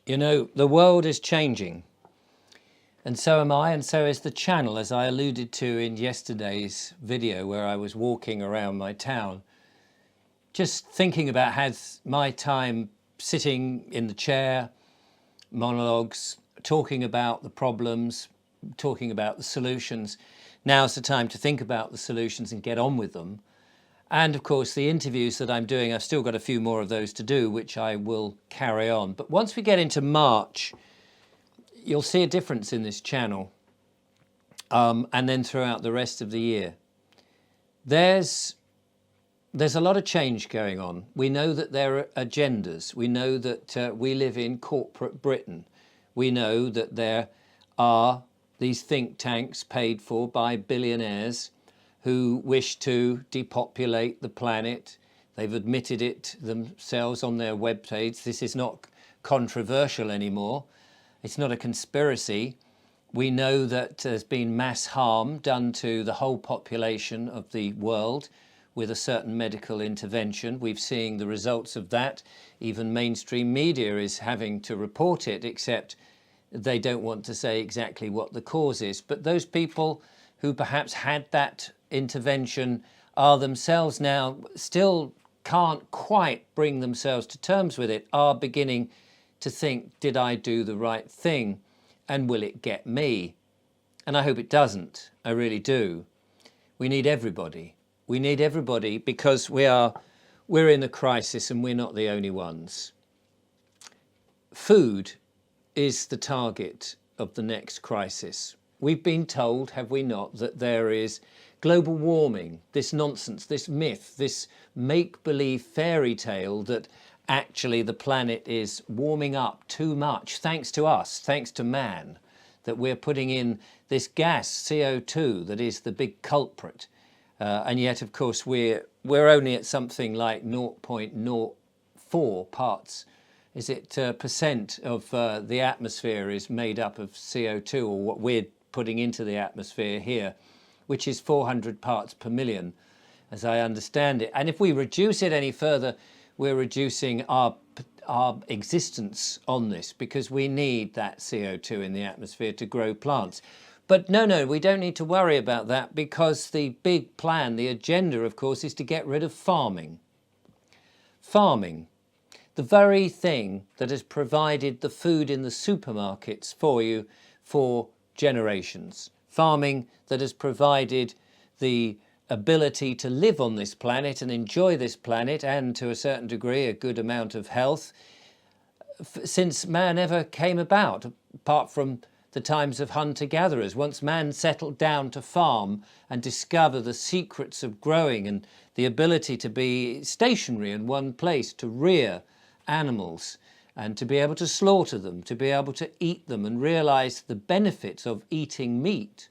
You know, the world is changing, and so am I, and so is the channel, as I alluded to in yesterday's video where I was walking around my town, just thinking about has my time sitting in the chair, monologues, talking about the problems, talking about the solutions. Now's the time to think about the solutions and get on with them. And of course, the interviews that I'm doing, I've still got a few more of those to do, which I will carry on. But once we get into March, you'll see a difference in this channel, and then throughout the rest of the year. There's a lot of change going on. We know that there are agendas. We know that we live in corporate Britain. We know that there are these think tanks paid for by billionaires who wish to depopulate the planet. They've admitted it themselves on their webpage. This is not controversial anymore. It's not a conspiracy. We know that there's been mass harm done to the whole population of the world with a certain medical intervention. We're seeing the results of that. Even mainstream media is having to report it, except they don't want to say exactly what the cause is. But those people who perhaps had that intervention are themselves now still can't quite bring themselves to terms with it, are beginning to think, did I do the right thing? And will it get me? And I hope it doesn't. I really do. We need everybody. We need everybody because we're in a crisis and we're not the only ones. Food is the target of the next crisis. We've been told, have we not, that there is global warming, this nonsense, this myth, this make-believe fairy tale that actually the planet is warming up too much, thanks to us, thanks to man, that we're putting in this gas, CO2, that is the big culprit. And yet, of course, we're only at something like 0.04 parts. Is it percent of the atmosphere is made up of CO2, or what we're putting into the atmosphere here, which is 400 parts per million, as I understand it. And if we reduce it any further, we're reducing our existence on this, because we need that CO2 in the atmosphere to grow plants. But no, we don't need to worry about that, because the big plan, the agenda, of course, is to get rid of farming. Farming, the very thing that has provided the food in the supermarkets for you for generations. Farming that has provided the ability to live on this planet and enjoy this planet, and to a certain degree a good amount of health, since man ever came about, apart from the times of hunter-gatherers. Once man settled down to farm and discover the secrets of growing and the ability to be stationary in one place, to rear animals and to be able to slaughter them, to be able to eat them, and realize the benefits of eating meat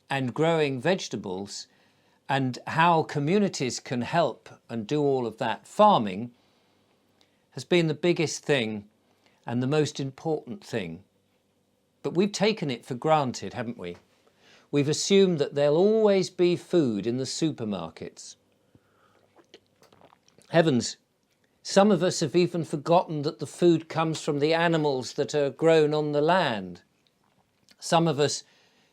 and growing vegetables, and how communities can help and do all of that. Farming has been the biggest thing and the most important thing. But we've taken it for granted, haven't we? We've assumed that there'll always be food in the supermarkets. Heavens, some of us have even forgotten that the food comes from the animals that are grown on the land. Some of us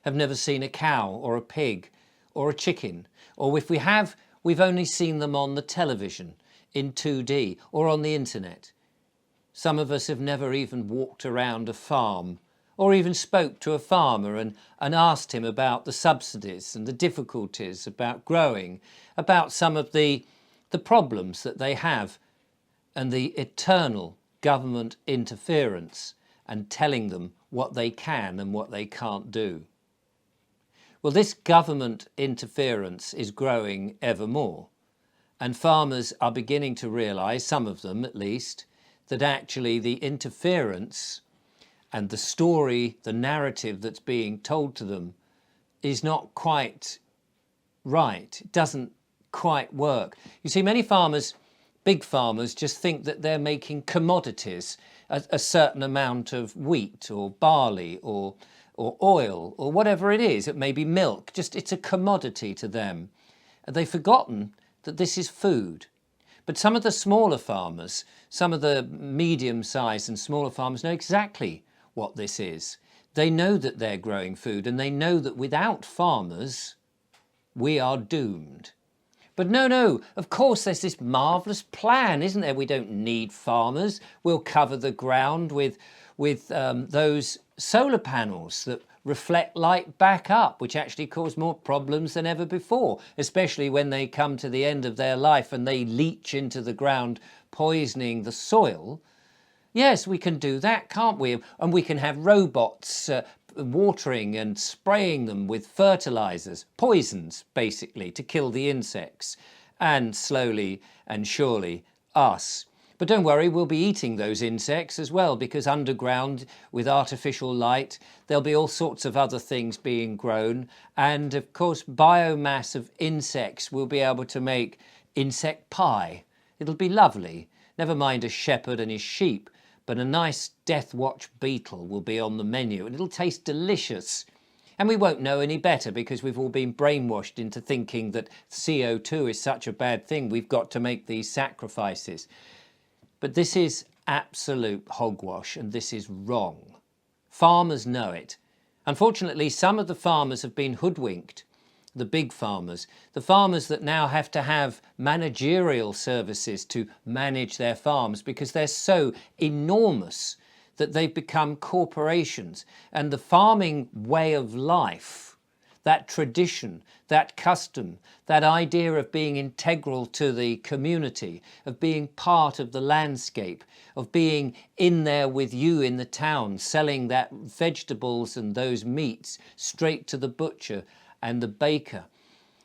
have never seen a cow or a pig or a chicken, or if we have, we've only seen them on the television in 2D or on the internet. Some of us have never even walked around a farm, or even spoke to a farmer and asked him about the subsidies and the difficulties about growing, about some of the problems that they have, and the eternal government interference and telling them what they can and what they can't do. Well, this government interference is growing ever more, and farmers are beginning to realise, some of them at least, that actually the interference and the story, the narrative that's being told to them is not quite right. It doesn't quite work. You see, many farmers, big farmers, just think that they're making commodities, a certain amount of wheat or barley or oil or whatever it is. It may be milk. Just it's a commodity to them. And they've forgotten that this is food. But some of the smaller farmers, some of the medium-sized and smaller farmers know exactly what this is. They know that they're growing food, and they know that without farmers, we are doomed. But no, of course there's this marvellous plan, isn't there? We don't need farmers. We'll cover the ground with those solar panels that reflect light back up, which actually cause more problems than ever before, especially when they come to the end of their life and they leach into the ground, poisoning the soil. Yes, we can do that, can't we? And we can have robots watering and spraying them with fertilizers, poisons basically, to kill the insects, and slowly and surely us. But don't worry, we'll be eating those insects as well, because underground with artificial light, there'll be all sorts of other things being grown. And of course, biomass of insects will be able to make insect pie. It'll be lovely. Never mind a shepherd and his sheep, but a nice death watch beetle will be on the menu, and it'll taste delicious. And we won't know any better because we've all been brainwashed into thinking that CO2 is such a bad thing. We've got to make these sacrifices. But this is absolute hogwash, and this is wrong. Farmers know it. Unfortunately, some of the farmers have been hoodwinked, the big farmers, the farmers that now have to have managerial services to manage their farms because they're so enormous that they've become corporations. And the farming way of life, that tradition, that custom, that idea of being integral to the community, of being part of the landscape, of being in there with you in the town, selling that vegetables and those meats straight to the butcher and the baker,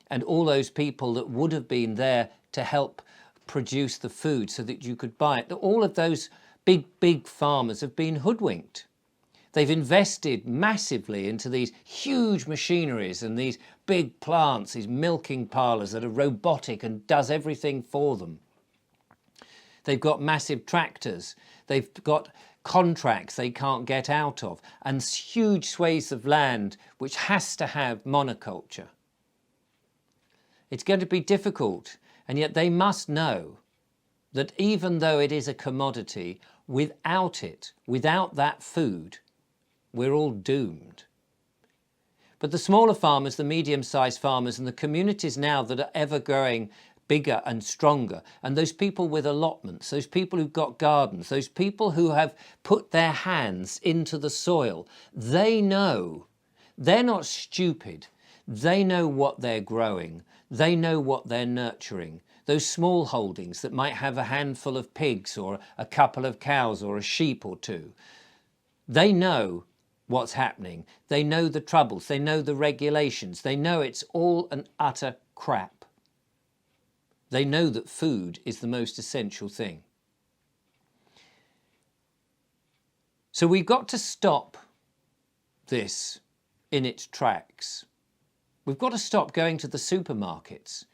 and all those people that would have been there to help produce the food so that you could buy it. All of those big farmers have been hoodwinked. They've invested massively into these huge machineries and these big plants, these milking parlours that are robotic and does everything for them. They've got massive tractors. They've got contracts they can't get out of, and huge swathes of land which has to have monoculture. It's going to be difficult, and yet they must know that even though it is a commodity, without it, without that food, we're all doomed. But the smaller farmers, the medium-sized farmers, and the communities now that are ever growing bigger and stronger, and those people with allotments, those people who've got gardens, those people who have put their hands into the soil, they know. They're not stupid. They know what they're growing. They know what they're nurturing. Those small holdings that might have a handful of pigs or a couple of cows or a sheep or two, they know what's happening. They know the troubles. They know the regulations. They know it's all an utter crap. They know that food is the most essential thing. So we've got to stop this in its tracks. We've got to stop going to the supermarkets,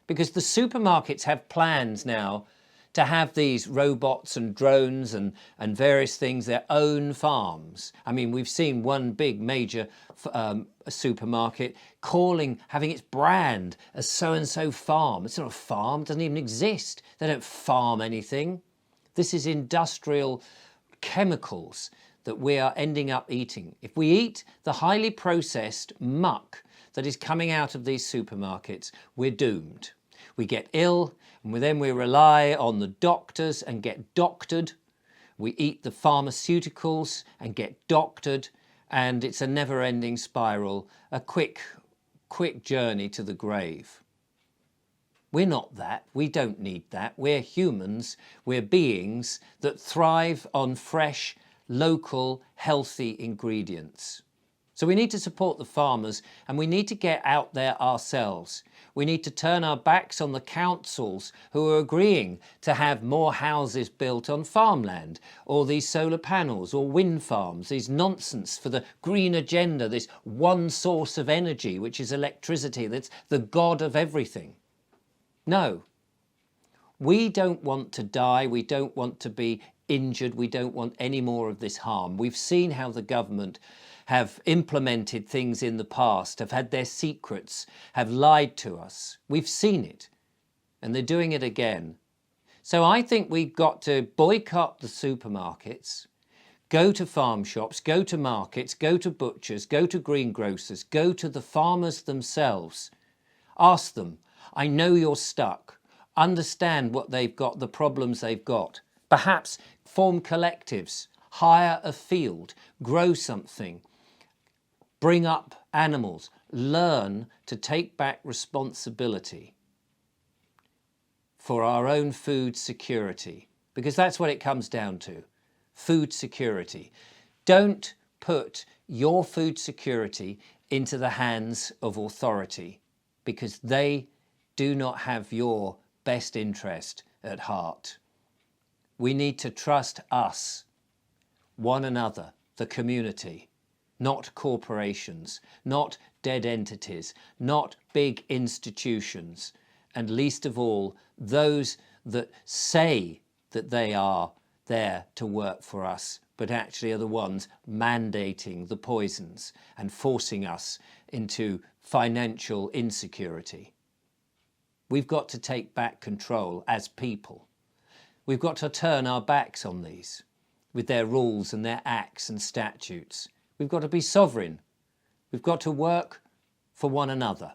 because the supermarkets have plans now to have these robots and drones and various things, their own farms. I mean, we've seen one big major supermarket having its brand as so-and-so farm. It's not a farm, it doesn't even exist. They don't farm anything. This is industrial chemicals that we are ending up eating. If we eat the highly processed muck that is coming out of these supermarkets, we're doomed. We get ill, and then we rely on the doctors and get doctored. We eat the pharmaceuticals and get doctored, and it's a never-ending spiral, a quick journey to the grave. We're not that. We don't need that. We're humans. We're beings that thrive on fresh, local, healthy ingredients. So we need to support the farmers, and we need to get out there ourselves. We need to turn our backs on the councils who are agreeing to have more houses built on farmland, or these solar panels or wind farms, these nonsense for the green agenda, this one source of energy, which is electricity, that's the god of everything. No, we don't want to die. We don't want to be injured. We don't want any more of this harm. We've seen how the government have implemented things in the past, have had their secrets, have lied to us. We've seen it, and they're doing it again. So I think we've got to boycott the supermarkets, go to farm shops, go to markets, go to butchers, go to greengrocers, go to the farmers themselves. Ask them, I know you're stuck. Understand what they've got, the problems they've got. Perhaps form collectives, hire a field, grow something, bring up animals, learn to take back responsibility for our own food security, because that's what it comes down to, food security. Don't put your food security into the hands of authority, because they do not have your best interest at heart. We need to trust us, one another, the community, not corporations, not dead entities, not big institutions, and least of all, those that say that they are there to work for us, but actually are the ones mandating the poisons and forcing us into financial insecurity. We've got to take back control as people. We've got to turn our backs on these with their rules and their acts and statutes. We've got to be sovereign. We've got to work for one another.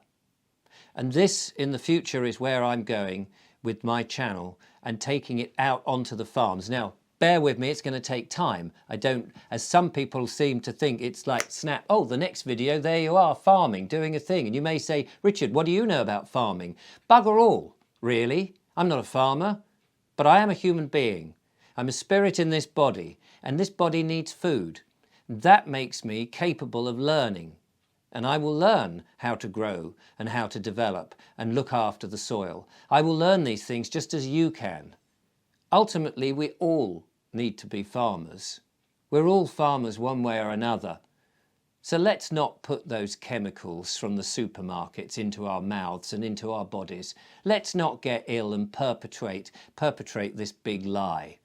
And this in the future is where I'm going with my channel and taking it out onto the farms. Now, bear with me, it's going to take time. I don't, as some people seem to think, it's like snap, oh, the next video, there you are, farming, doing a thing. And you may say, Richard, what do you know about farming? Bugger all, really. I'm not a farmer, but I am a human being. I'm a spirit in this body, and this body needs food. That makes me capable of learning. And I will learn how to grow and how to develop and look after the soil. I will learn these things just as you can. Ultimately, we all need to be farmers. We're all farmers one way or another. So let's not put those chemicals from the supermarkets into our mouths and into our bodies. Let's not get ill and perpetrate this big lie.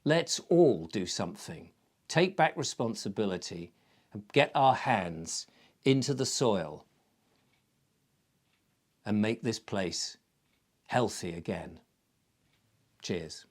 Let's all do something. Take back responsibility and get our hands into the soil and make this place healthy again. Cheers.